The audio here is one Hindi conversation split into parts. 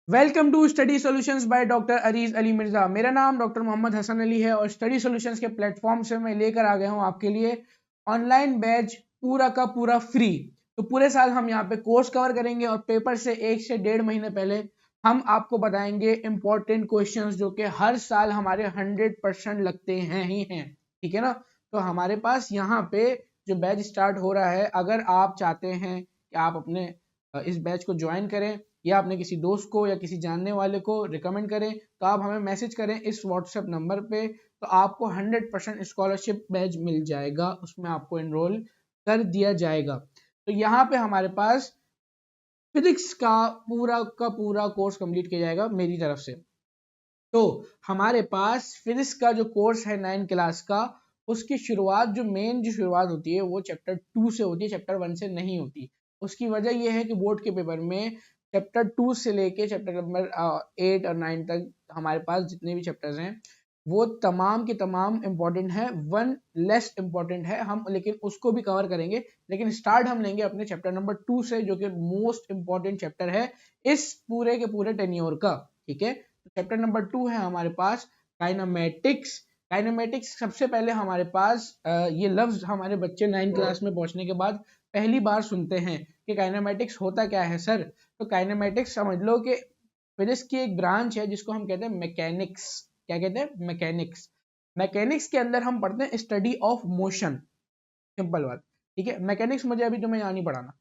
Welcome to study solutions by doctor Areej Ali Mirza. मेरा नाम डॉक्टर मोहम्मद हसन अली है और स्टडी सॉल्यूशंस के प्लेटफॉर्म से मैं लेकर आ गया हूं आपके लिए ऑनलाइन बैच पूरा का पूरा फ्री। तो पूरे साल हम यहाँ पे कोर्स कवर करेंगे और पेपर से 1 से 1.5 महीने पहले हम आपको बताएंगे इंपॉर्टेंट क्वेश्चंस जो कि हर साल हमारे 100% लगते हैं ही हैं। ठीक है ना। तो हमारे पास यहाँ पे जो बैच स्टार्ट हो रहा है, अगर आप चाहते हैं कि आप अपने इस बैच को ज्वाइन करें या अपने किसी दोस्त को या किसी जानने वाले को रिकमेंड करें, तो आप हमें मैसेज करें इस व्हाट्सएप नंबर पे। तो आपको 100% स्कॉलरशिप बैच मिल जाएगा, उसमें आपको एनरोल कर दिया जाएगा। तो यहाँ पे हमारे पास फिजिक्स का पूरा कोर्स कंप्लीट किया जाएगा मेरी तरफ से। तो हमारे पास फिजिक्स का जो कोर्स है 9 क्लास का, उसकी शुरुआत जो शुरुआत होती है वो चैप्टर 2 से होती है, चैप्टर 1 से नहीं होती। उसकी वजह यह है कि बोर्ड के पेपर में चैप्टर 2 से लेके चैप्टर नंबर 8 और 9 तक हमारे पास जितने भी चैप्टर्स हैं वो तमाम के तमाम इम्पोर्टेंट है, वन लेस इम्पोर्टेंट है हम, लेकिन उसको भी कवर करेंगे। लेकिन स्टार्ट हम लेंगे अपने चैप्टर नंबर 2 से, जो कि मोस्ट इम्पोर्टेंट चैप्टर है इस पूरे के पूरे टेन्योर का। ठीक है। तो चैप्टर नंबर 2 है हमारे पास काइनेमेटिक्स। काइनेमेटिक्स सबसे पहले हमारे पास ये लफ्ज हमारे बच्चे 9 क्लास में पहुंचने के बाद पहली बार सुनते हैं कि काइनेमेटिक्स होता क्या है सर। तो काइनेमेटिक्स समझ लो कि फिजिक्स की एक ब्रांच है जिसको हम कहते हैं मैकेनिक्स। क्या कहते हैं? मैकेनिक्स। मैकेनिक्स के अंदर हम पढ़ते हैं स्टडी ऑफ मोशन। सिंपल बात। ठीक है। मैकेनिक्स मुझे अभी तुम्हें यहाँ नहीं पढ़ाना।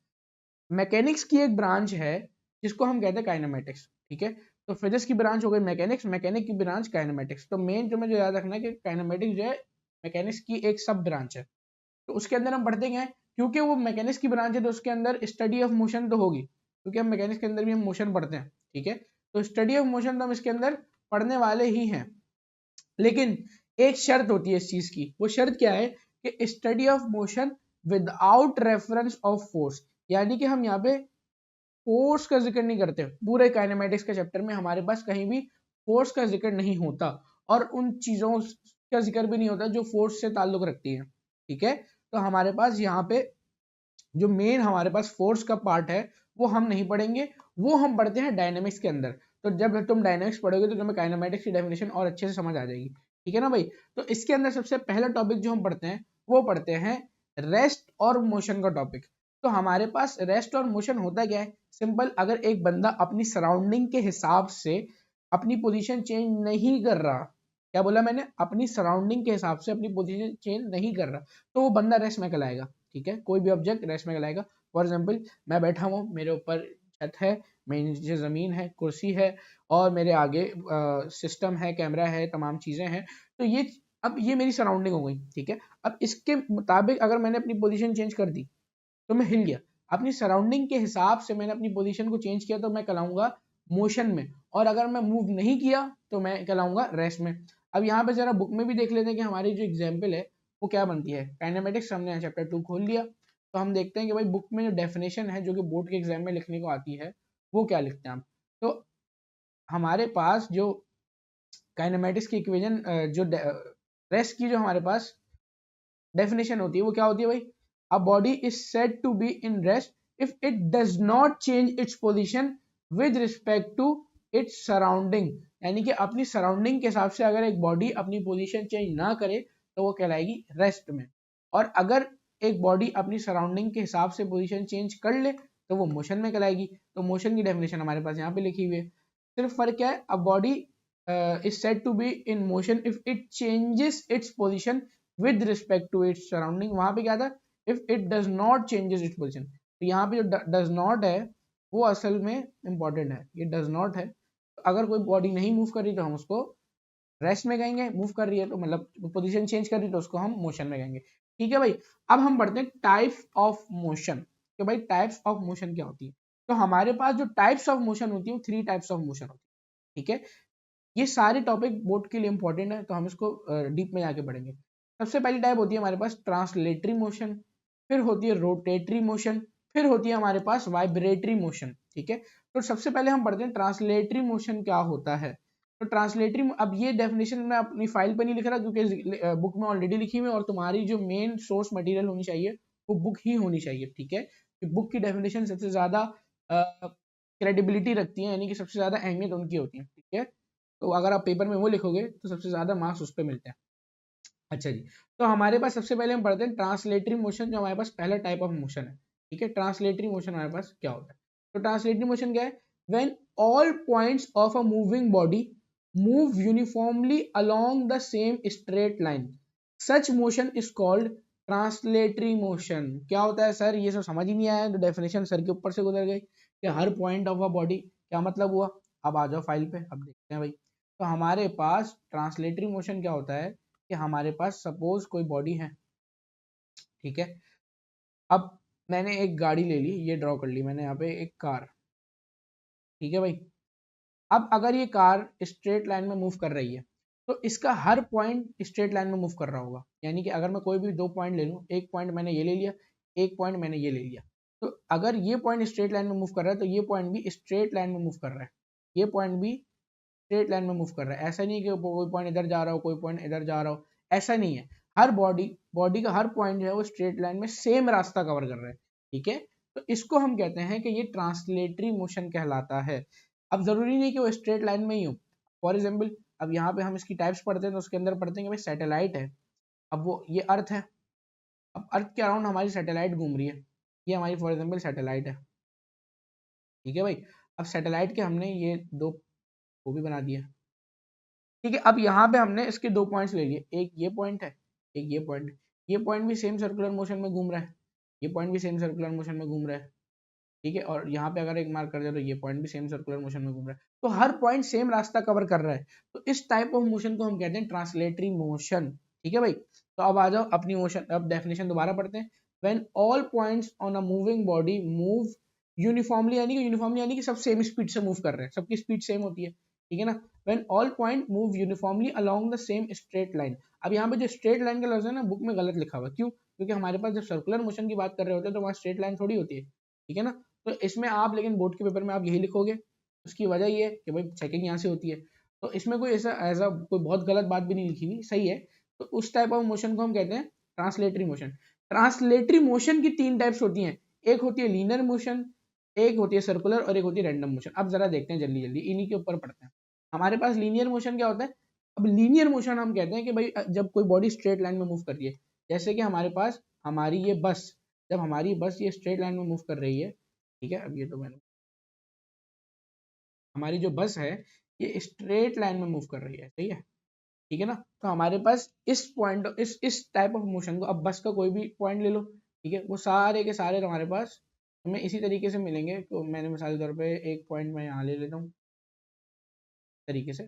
मैकेनिक्स की एक ब्रांच है जिसको हम कहते हैं काइनेमेटिक्स। ठीक है। तो फिजिक्स की ब्रांच हो गई मैकेनिक्स, मैकेनिक की ब्रांच काइनेमेटिक्स। तो मेन तुम्हें जो याद रखना है कि काइनेमेटिक्स जो है मैकेनिक्स की एक सब ब्रांच है। तो उसके अंदर हम पढ़ते हैं, क्योंकि वो मैकेनिक्स की ब्रांच है तो उसके अंदर स्टडी ऑफ मोशन तो होगी, क्योंकि हम मैकेनिक्स के अंदर भी हम मोशन पढ़ते हैं। ठीक है। तो स्टडी ऑफ मोशन तो हम इसके अंदर पढ़ने वाले ही हैं, लेकिन एक शर्त होती है इस चीज की। वो शर्त क्या है कि study of motion without reference of force. यानी कि हम यहाँ पे फोर्स का जिक्र नहीं करते। पूरे काइनेमेटिक्स के चैप्टर में हमारे पास कहीं भी फोर्स का जिक्र नहीं होता और उन चीजों का जिक्र भी नहीं होता जो फोर्स से ताल्लुक रखती है। ठीक है। तो हमारे पास यहाँ पे जो मेन हमारे पास फोर्स का पार्ट है वो हम नहीं पढ़ेंगे, वो हम पढ़ते हैं डायनेमिक्स के अंदर। तो जब तुम डायनेमिक्स पढ़ोगे तो तुम्हें काइनेमेटिक्स की डेफिनेशन और अच्छे से समझ आ जाएगी। ठीक है ना भाई। तो इसके अंदर सबसे पहला टॉपिक जो हम पढ़ते हैं वो पढ़ते हैं रेस्ट और मोशन का टॉपिक। तो हमारे पास रेस्ट और मोशन होता क्या है? सिंपल, अगर एक बंदा अपनी सराउंडिंग के हिसाब से अपनी पोजीशन चेंज नहीं कर रहा, क्या बोला मैंने? अपनी सराउंडिंग के हिसाब से अपनी पोजीशन चेंज नहीं कर रहा, तो वो बंदा रेस्ट में कहलाएगा। ठीक है। कोई भी ऑब्जेक्ट रेस्ट में कहलाएगा। फॉर एग्जाम्पल, मैं बैठा हूँ, मेरे ऊपर छत है, मेरे नीचे जमीन है, कुर्सी है और मेरे आगे सिस्टम है, कैमरा है, तमाम चीजें हैं। तो ये अब ये मेरी सराउंडिंग हो गई। ठीक है। अब इसके मुताबिक अगर मैंने अपनी पोजीशन चेंज कर दी तो मैं हिल गया। अपनी सराउंडिंग के हिसाब से मैंने अपनी पोजीशन को चेंज किया तो मैं कहलाऊंगा मोशन में, और अगर मैं मूव नहीं किया तो मैं कहलाऊंगा रेस्ट में। अब यहाँ पे जरा बुक में भी देख लेते हैं कि हमारी जो एग्जाम्पल है वो क्या बनती है। काइनेमेटिक्स हमने चैप्टर 2 खोल लिया, तो हम देखते हैं कि भाई बुक में जो डेफिनेशन है जो कि बोर्ड के एग्जाम में लिखने को आती है वो क्या लिखते हैं हम। तो हमारे पास जो काइनेमेटिक्स की इक्वेशन जो रेस्ट की जो हमारे पास डेफिनेशन होती है वो क्या होती है भाई? A body is said to be in rest if it does not change its position with respect to its surrounding. यानी कि अपनी सराउंडिंग के हिसाब से अगर एक बॉडी अपनी पोजीशन चेंज ना करे तो वो कहलाएगी रेस्ट में, और अगर एक बॉडी अपनी सराउंडिंग के हिसाब से पोजीशन चेंज कर ले तो वो मोशन में कहलाएगी। तो मोशन की डेफिनेशन हमारे पास यहाँ पे लिखी हुई है। सिर्फ फर्क क्या है? A body is said to be in motion if it changes its position with respect to its surrounding. वहां पे क्या था? If it does not changes its position. तो यहाँ पे जो डज नॉट है वो असल में इंपॉर्टेंट है, ये डज नॉट है। तो अगर कोई बॉडी नहीं मूव कर रही तो हम उसको रेस्ट में कहेंगे, मूव कर रही है तो मतलब पोजीशन चेंज कर रही है तो उसको हम मोशन में कहेंगे। ठीक है भाई। अब हम बढ़ते हैं टाइप्स ऑफ मोशन, कि भाई टाइप्स ऑफ मोशन क्या होती है। तो हमारे पास जो टाइप्स ऑफ मोशन होती है वो 3 टाइप्स ऑफ मोशन होती है। ठीक है। ये सारे टॉपिक बोर्ड के लिए इंपॉर्टेंट है तो हम इसको डीप में जाके पढ़ेंगे। सबसे पहली टाइप होती है हमारे पास ट्रांसलेटरी मोशन, फिर होती है रोटेटरी मोशन, फिर होती है हमारे पास वाइब्रेटरी मोशन। ठीक है। तो सबसे पहले हम पढ़ते हैं ट्रांसलेटरी मोशन क्या होता है। तो ट्रांसलेटरी, अब ये डेफिनेशन मैं अपनी फाइल पर नहीं लिख रहा क्योंकि बुक में ऑलरेडी लिखी हुई है और तुम्हारी जो मेन सोर्स मटेरियल होनी चाहिए वो बुक ही होनी चाहिए। ठीक है। बुक की डेफिनेशन सबसे ज्यादा क्रेडिबिलिटी रखती हैं, यानी कि सबसे ज़्यादा अहमियत उनकी होती है, ठीक है। तो अगर आप पेपर में वो लिखोगे तो सबसे ज़्यादा मार्क्स उस पर मिलते हैं। अच्छा जी, तो हमारे पास सबसे पहले हम पढ़ते हैं ट्रांसलेटरी मोशन, जो हमारे पास पहला टाइप ऑफ मोशन है, ठीक है। ट्रांसलेटरी मोशन हमारे पास क्या होता है? तो ट्रांसलेटरी मोशन क्या है? When all points of a moving body move uniformly along the same straight line, such motion is called translatory motion. क्या होता है सर, ये सब समझ ही नहीं आया, तो डेफिनेशन सर के ऊपर से गुजर गई कि हर पॉइंट ऑफ अ बॉडी क्या मतलब हुआ। अब आ जाओ फाइल पे, अब देखते हैं भाई। तो हमारे पास ट्रांसलेटरी मोशन क्या होता है कि हमारे पास सपोज कोई बॉडी है, ठीक है। अब मैंने एक गाड़ी ले ली, ये ड्रॉ कर ली मैंने यहाँ पे एक कार, ठीक है भाई। अब अगर ये कार स्ट्रेट लाइन में मूव कर रही है तो इसका हर पॉइंट स्ट्रेट लाइन में मूव कर रहा होगा, यानी कि अगर मैं कोई भी दो पॉइंट ले लूँ, एक पॉइंट मैंने ये ले लिया, एक पॉइंट मैंने ये ले लिया, तो अगर ये पॉइंट स्ट्रेट लाइन में मूव कर रहा है तो ये पॉइंट भी स्ट्रेट लाइन में मूव कर रहा है, ये पॉइंट भी स्ट्रेट लाइन में मूव कर रहा है। ऐसा नहीं है कि कोई पॉइंट इधर जा रहा हो, कोई पॉइंट इधर जा रहा हो, ऐसा नहीं है। हर बॉडी का हर पॉइंट जो है वो स्ट्रेट लाइन में सेम रास्ता कवर कर रहा है, ठीक है। तो इसको हम कहते हैं कि ये ट्रांसलेटरी मोशन कहलाता है। अब जरूरी नहीं कि वो स्ट्रेट लाइन में ही हो। फॉर एग्जाम्पल, अब यहाँ पे हम इसकी टाइप्स पढ़ते हैं तो उसके अंदर पढ़ते हैं कि भाई सैटेलाइट है, अब वो ये अर्थ है, अब अर्थ के अराउंड हमारी सैटेलाइट घूम रही है, ये हमारी फॉर एग्जाम्पल सैटेलाइट है, ठीक है भाई। अब सैटेलाइट के हमने ये दो वो भी बना दिया, ठीक है। अब यहाँ पे हमने इसके दो पॉइंट्स ले लिए, एक ये पॉइंट है, एक ये पॉइंट है। ये पॉइंट भी सेम सर्कुलर मोशन में घूम रहा है, ये पॉइंट भी सेम सर्कुलर मोशन में घूम रहा है, ठीक है। और यहाँ पे अगर एक मार्क कर दिया तो ये पॉइंट भी सेम सर्कुलर मोशन में घूम रहा है, तो हर पॉइंट सेम रास्ता कवर कर रहा है। तो इस टाइप ऑफ मोशन को हम कहते हैं ट्रांसलेटरी मोशन, ठीक है भाई। तो अब आ जाओ अपनी मोशन, अब डेफिनेशन दोबारा पढ़ते हैं। When all points on a moving body move uniformly, यानी कि सब सेम स्पीड से मूव कर रहे हैं, सबकी स्पीड सेम होती है, ठीक है ना। When all point move uniformly along the same straight line. अब यहाँ पे जो स्ट्रेट लाइन का लफ्ज है ना, बुक में गलत लिखा हुआ, क्यों? क्योंकि हमारे पास जब सर्कुलर मोशन की बात कर रहे होते हैं तो वहाँ स्ट्रेट लाइन थोड़ी होती है, ठीक है ना। तो इसमें आप लेकिन बोर्ड के पेपर में आप यही लिखोगे, उसकी वजह ये है कि भाई चेकिंग यहाँ से होती है, तो इसमें कोई ऐसा ऐसा कोई बहुत गलत बात भी नहीं लिखी हुई, सही है। तो उस टाइप ऑफ मोशन को हम कहते हैं ट्रांसलेटरी मोशन। ट्रांसलेटरी मोशन की तीन टाइप्स होती हैं, एक होती है लीनियर मोशन, एक होती है सर्कुलर और एक होती है रैंडम मोशन। अब जरा देखते हैं जल्दी जल्दी, इन्हीं के ऊपर पढ़ते हैं। हमारे पास लीनियर मोशन क्या होता है? अब लीनियर मोशन हम कहते हैं कि भाई जब कोई बॉडी स्ट्रेट लाइन में मूव कर रही है, जैसे कि हमारे पास हमारी ये बस, जब हमारी बस ये स्ट्रेट लाइन में मूव कर रही है, ठीक है। अब ये तो मैंने, हमारी जो बस है ये स्ट्रेट लाइन में मूव कर रही है, सही है, ठीक है ना। तो हमारे पास इस पॉइंट, इस टाइप ऑफ मोशन को, अब बस का कोई भी पॉइंट ले लो, ठीक है, वो सारे के सारे हमारे पास हमें इसी तरीके से मिलेंगे। तो मैंने मिसाल के तौर पे एक पॉइंट मैं यहाँ ले लेता हूँ तरीके से,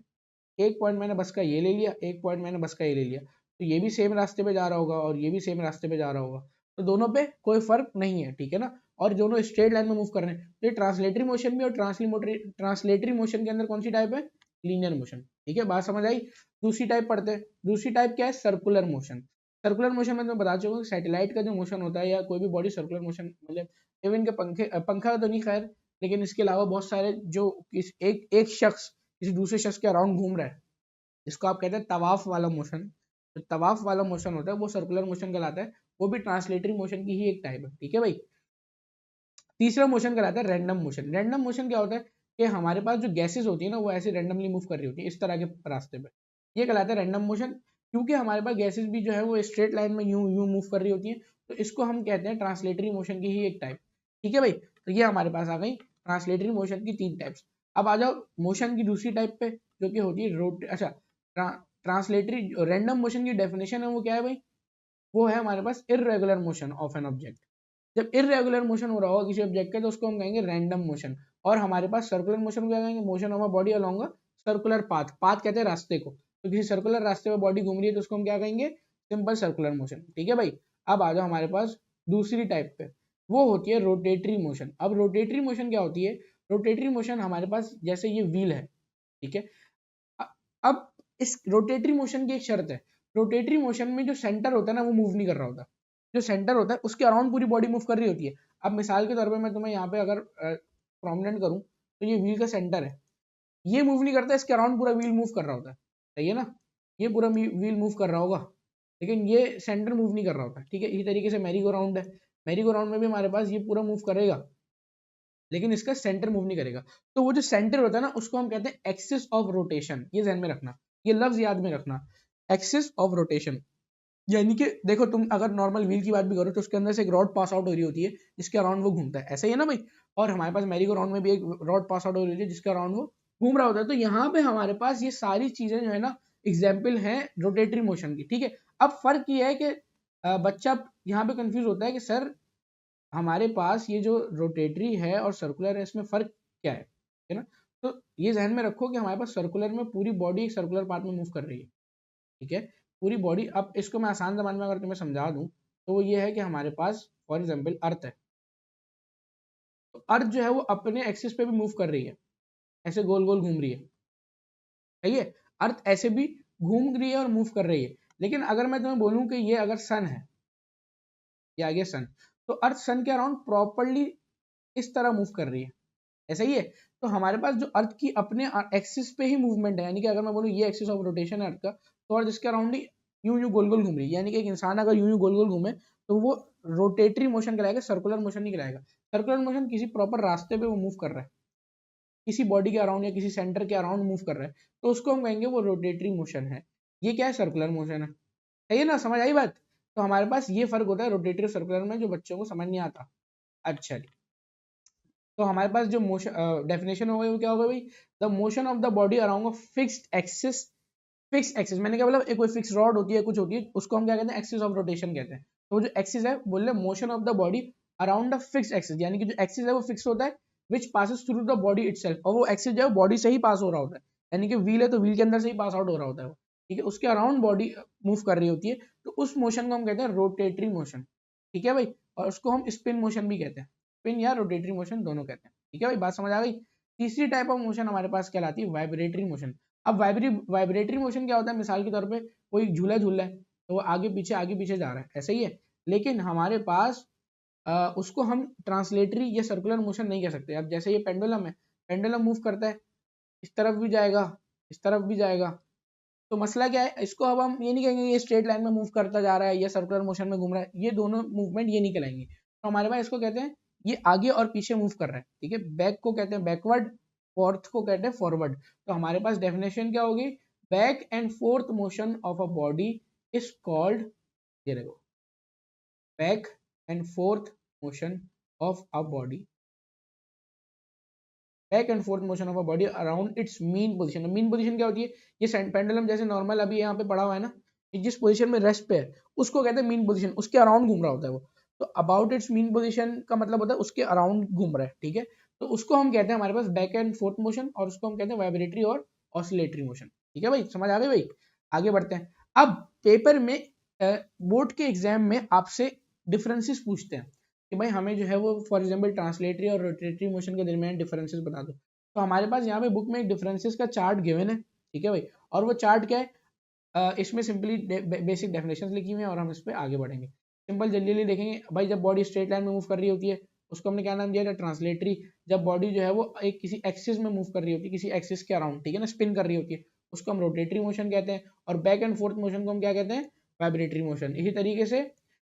एक पॉइंट मैंने बस का ये ले लिया, एक पॉइंट मैंने बस का ये ले लिया, तो ये भी सेम रास्ते पे जा रहा होगा और ये भी सेम रास्ते पे जा रहा होगा, तो दोनों पे कोई फर्क नहीं है, ठीक है ना। और दोनों स्ट्रेट लाइन में मूव कर रहे हैं, तो ये ट्रांसलेटरी मोशन भी, और ट्रांसलेटरी मोशन के अंदर कौन सी टाइप है? लीनियर मोशन, ठीक है। बात समझ आई? दूसरी टाइप पढ़ते हैं। दूसरी टाइप क्या है? Circular motion. सर्कुलर मोशन में मैं बता चुका हूँ, सैटेलाइट का जो मोशन होता है या कोई भी बॉडी सर्कुलर मोशन, मतलब इवन के पंखा तो नहीं खैर, लेकिन इसके अलावा बहुत सारे जो एक शख्स किसी दूसरे शख्स के अराउंड घूम रहा है, इसको आप कहते हैं तवाफ वाला मोशन। तो तवाफ वाला मोशन होता है वो सर्कुलर मोशन कहलाता है, वो भी ट्रांसलेटरी मोशन की ही एक टाइप है, ठीक है भाई। तीसरा मोशन कहलाता है रैंडम मोशन। रैंडम मोशन क्या होता है कि हमारे पास जो गैसेस होती है ना, वो ऐसे रैंडमली मूव कर रही होती है इस तरह के रास्ते पे, ये कहलाता है रैंडम मोशन। क्योंकि हमारे पास गैसेस भी जो है वो स्ट्रेट लाइन में यूं यूं मूव कर रही होती है, तो इसको हम कहते हैं ट्रांसलेटरी मोशन की ही एक टाइप, ठीक है भाई। तो ये हमारे पास आ गई ट्रांसलेटरी मोशन की तीन टाइप्स। अब आ जाओ मोशन की दूसरी टाइप पे, जो कि होती है अच्छा, ट्रांसलेटरी रैंडम मोशन की डेफिनेशन है वो क्या है भाई? वो है हमारे पास irregular motion of an object. जब इररेगुलर मोशन हो रहा होगा किसी ऑब्जेक्ट का तो उसको हम कहेंगे रैंडम मोशन। और हमारे पास सर्कुलर मोशन क्या कहेंगे? Motion of a body along a circular path. Path कहते हैं रास्ते को, तो किसी सर्कुलर रास्ते पर बॉडी घूम रही है तो उसको हम क्या कहेंगे? सिंपल सर्कुलर मोशन, ठीक है भाई। अब आ जाओ हमारे पास दूसरी टाइप पे, वो होती है रोटेटरी मोशन। अब रोटेटरी मोशन क्या होती है? रोटेटरी मोशन हमारे पास जैसे ये व्हील है, ठीक है। अब इस रोटेटरी मोशन की एक शर्त है, रोटेटरी मोशन में जो सेंटर होता है ना वो मूव नहीं कर रहा होता, जो सेंटर होता है उसके अराउंड पूरी बॉडी मूव कर रही होती है। अब मिसाल के तौर पे मैं तुम्हें यहाँ पे अगर प्रोमिनेंट करूँ तो ये व्हील का सेंटर है, ये मूव नहीं करता, इसके अराउंड पूरा व्हील मूव कर रहा होता है, सही है ना। ये पूरा व्हील मूव कर रहा होगा, लेकिन ये सेंटर मूव नहीं कर रहा होता, ठीक है। इसी तरीके से मैरी गो राउंड है, मैरी गो राउंड में भी हमारे पास ये पूरा मूव करेगा, लेकिन इसका सेंटर मूव नहीं करेगा। तो वो जो सेंटर होता है ना, उसको हम कहते हैं एक्सिस ऑफ रोटेशन। ये ध्यान में रखना, ये लफ्ज याद में रखना, एक्सिस ऑफ रोटेशन। यानी कि देखो, तुम अगर नॉर्मल व्हील की बात भी करो तो उसके अंदर से एक रॉड पास आउट हो रही होती है जिसके अराउंड वो घूमता है, ऐसा ही है ना भाई। और हमारे पास मैरी गो राउंड में भी एक रॉड पास आउट हो रही है जिसके अराउंड वो घूम रहा होता है। तो यहाँ पे हमारे पास ये सारी चीजें जो है ना, एग्जाम्पल है रोटेटरी मोशन की, ठीक है। अब फर्क ये है कि बच्चा यहाँ पे कंफ्यूज होता है कि सर हमारे पास ये जो रोटेटरी है और सर्कुलर है, इसमें फर्क क्या है ना। तो ये ध्यान में रखो कि हमारे पास सर्कुलर में पूरी बॉडी एक सर्कुलर पाथ में मूव कर रही है, ठीक है, पूरी बॉडी। अब इसको मैं आसान जबान में अगर तुम्हें समझा दूं तो वो ये है कि हमारे पास फॉर एग्जांपल अर्थ है, तो अर्थ जो है वो अपने एक्सिस पे भी मूव कर रही है, ऐसे गोल गोल घूम रही है, सही है। अर्थ ऐसे भी घूम रही है और मूव कर रही है। लेकिन अगर मैं तुम्हें बोलूं कि ये अगर सन है, ये आगे सन, तो अर्थ सन के अराउंड प्रॉपरली इस तरह मूव कर रही है, ऐसा ही है। तो हमारे पास जो अर्थ की अपने एक्सिस पे ही मूवमेंट है, यानी कि अगर मैं बोलूँ ये एक्सिस ऑफ रोटेशन है अर्थ का, तो और जिसके अराउंड ही यूं यूं गोल गोल घूम रही है, यानी कि एक इंसान अगर यूं यूं गोल गोल घूमे तो वो रोटेटरी मोशन कहलाएगा, सर्कुलर मोशन नहीं कहलाएगा। सर्कुलर मोशन किसी प्रॉपर रास्ते पे वो मूव कर रहा है, किसी बॉडी के अराउंड या किसी सेंटर के अराउंड मूव कर रहा है, तो उसको हम कहेंगे वो रोटेटरी मोशन है। ये क्या है, सर्कुलर मोशन है, सही है ना, समझ आई बात। तो हमारे पास ये फर्क होता है रोटेटरी और सर्कुलर में, जो बच्चों को समझ नहीं आता। अच्छा जी, तो हमारे पास जो मोशन डेफिनेशन हो गई वो क्या होगा भाई, the motion of the body around a fixed axis. Fix axis मैंने क्या बोला, एक कोई फिक्स रॉड होती है, कुछ होती है, उसको हम क्या कहते हैं, एक्सिस ऑफ रोटेशन कहते हैं। तो जो एक्सिस है, बोल रहे motion of the body around the fix axis, यानी कि जो एक्सिस है वो फिक्स होता है, विच passes through the body itself, और वो एक्सिस जो है बॉडी से ही पास हो रहा होता है, यानी कि व्हील है तो व्हील के अंदर से ही पास आउट हो रहा होता है वो, ठीक है, उसके अराउंड बॉडी मूव कर रही होती है। तो उस मोशन को हम कहते हैं रोटेटरी मोशन, ठीक है भाई। और उसको हम स्पिन मोशन भी कहते हैं, स्पिन या रोटेटरी मोशन दोनों कहते हैं, ठीक है भाई, बात समझ आ गई। तीसरी टाइप ऑफ मोशन हमारे पास कहलाती है वाइब्रेटरी मोशन। अब वाइब्रेटरी मोशन क्या होता है, मिसाल के तौर पे कोई झूला झूल रहा है तो वो आगे पीछे जा रहा है, ऐसा ही है। लेकिन हमारे पास उसको हम ट्रांसलेटरी या सर्कुलर मोशन नहीं कह सकते। अब जैसे ये पेंडुलम है, पेंडुलम मूव करता है, इस तरफ भी जाएगा, इस तरफ भी जाएगा, तो मसला क्या है, इसको अब हम ये नहीं कहेंगे ये स्ट्रेट लाइन में मूव करता जा रहा है या सर्कुलर मोशन में घूम रहा है, ये दोनों मूवमेंट ये नहीं कहलाएंगे। तो हमारे पास इसको कहते हैं ये आगे और पीछे मूव कर रहा है, ठीक है। बैक को कहते हैं बैकवर्ड, फोर्थ को कहते हैं फॉरवर्ड। तो हमारे पास डेफिनेशन क्या होगी, back and fourth motion of a body is called, ये देखो, back and fourth motion of a body, back and fourth motion of a body around its mean position. Mean position क्या होती है, ये पेंडुलम जैसे नॉर्मल अभी यहाँ पे पड़ा हुआ है ना, जिस पोजीशन में रेस्ट पे है उसको कहते हैं मीन पोजीशन, उसके अराउंड घूम रहा होता है वो। तो अबाउट इट्स मीन पोजीशन का मतलब होता है उसके अराउंड घूम रहा है, ठीक है। तो उसको हम कहते हैं हमारे पास बैक एंड फोर्थ मोशन, और उसको हम कहते हैं वाइब्रेटरी और ऑसिलेटरी मोशन, ठीक है भाई, समझ आ गई भाई। आगे बढ़ते हैं। अब पेपर में बोर्ड के एग्जाम में आपसे डिफरेंसेस पूछते हैं कि भाई हमें जो है वो फॉर एग्जांपल ट्रांसलेटरी और रोटेटरी मोशन के दरमियान डिफरेंसेस बता दो। तो हमारे पास यहाँ पे बुक में एक डिफरेंसेस का चार्ट गिवन है, ठीक है भाई। और वो चार्ट क्या है, इसमें सिंपली बेसिक डेफिनेशंस लिखी हुई है और हम इस पर आगे बढ़ेंगे। सिंपल जल्दी जल्दी देखेंगे भाई, जब बॉडी स्ट्रेट लाइन में मूव कर रही होती है उसको हमने क्या नाम दिया था, ट्रांसलेटरी। जब बॉडी जो है वो एक किसी एक्सिस में मूव कर रही होती है, किसी एक्सिस के अराउंड, ठीक है ना, स्पिन कर रही होती है, उसको हम रोटेटरी मोशन कहते हैं। और बैक एंड फोर्थ मोशन को हम क्या कहते हैं, वाइब्रेटरी मोशन। इसी तरीके से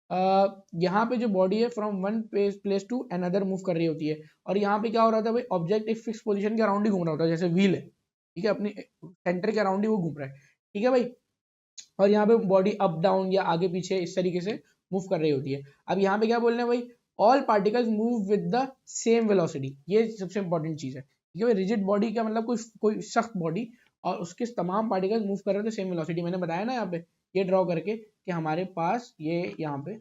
यहाँ पे जो बॉडी है from one place to another move कर रही होती है, और यहाँ पे क्या हो रहा था भाई, ऑब्जेक्ट एक फिक्स पोजीशन के अराउंड ही घूम रहा होता है, जैसे व्हील है, ठीक है, अपनी सेंटर के अराउंड ही वो घूम रहा है, ठीक है भाई। और यहाँ पे बॉडी अप डाउन या आगे पीछे इस तरीके से मूव कर रही होती है। अब यहाँ पे क्या बोल रहे हैं भाई, all particles move with the same velocity, ये सबसे इंपॉर्टेंट चीज है, ठीक है। रिजिड बॉडी का मतलब कोई सख्त बॉडी, और उसके तमाम पार्टिकल्स मूव कर रहे थे सेम वेलोसिटी। मैंने बताया ना यहाँ पे ये ड्रॉ करके कि हमारे पास ये यहाँ पे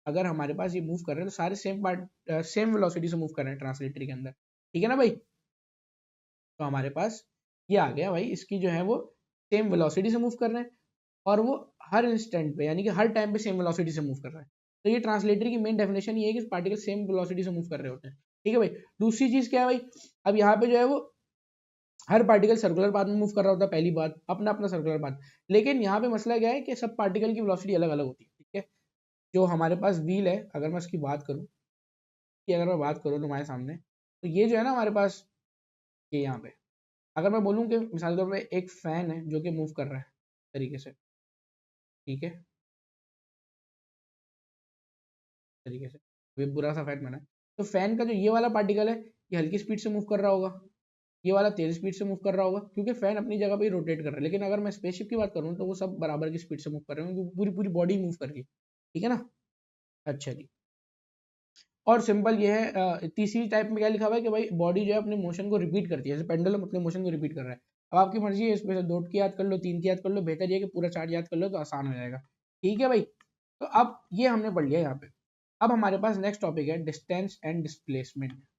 अगर हमारे पास ये मूव कर रहे हैं तो सारे सेम वेलोसिटी से मूव कर रहे हैं ट्रांसलेटरी के अंदर, ठीक है ना भाई। तो हमारे पास ये आ गया भाई, इसकी जो है वो सेम वेलोसिटी से मूव कर रहे हैं, और वो हर इंस्टेंट पे यानी कि हर टाइम पे सेम वेलोसिटी से मूव कर रहा है। तो ये ट्रांसलेटरी की मेन डेफिनेशन ये है कि पार्टिकल सेम वेलोसिटी से मूव कर रहे होते हैं, ठीक है भाई। दूसरी चीज क्या है भाई, अब यहाँ पे जो है वो हर पार्टिकल सर्कुलर पाथ में मूव कर रहा होता है, पहली बात, अपना अपना सर्कुलर पाथ। लेकिन यहाँ पे मसला क्या है कि सब पार्टिकल की वेलोसिटी अलग अलग होती है, ठीक है। जो हमारे पास व्हील है, अगर मैं उसकी बात करूँ, कि अगर मैं बात करूँ तुम्हारे सामने, तो ये जो है ना हमारे पास, ये यहाँ पे अगर मैं बोलूँ कि मिसाल के तौर पे एक फैन है जो कि मूव कर रहा है तरीके से, ठीक है, तरीके से, ये बुरा सा फैन बना है। तो फैन का जो ये वाला पार्टिकल है, ये हल्की स्पीड से मूव कर रहा होगा, ये वाला तेज स्पीड से मूव कर रहा होगा, क्योंकि फैन अपनी जगह पे ही रोटेट कर रहा है। लेकिन अगर मैं स्पेसशिप की बात करूँ तो वो सब बराबर की स्पीड से मूव कर रहे हैं, क्योंकि पूरी पूरी बॉडी मूव कर रही है, ठीक है ना। अच्छा जी, और सिंपल ये है तीसरी टाइप में क्या लिखा हुआ है कि भाई बॉडी जो है अपने मोशन को रिपीट करती है, जैसे पेंडुलम अपने मोशन को रिपीट कर रहा है। अब आपकी मर्जी है, इसमें से 2 की याद कर लो, 3 की याद कर लो, बेहतर ये कि पूरा चार्ट याद कर लो तो आसान हो जाएगा, ठीक है भाई। तो अब ये हमने पढ़ लिया यहाँ पे। अब हमारे पास नेक्स्ट टॉपिक है डिस्टेंस एंड डिस्प्लेसमेंट।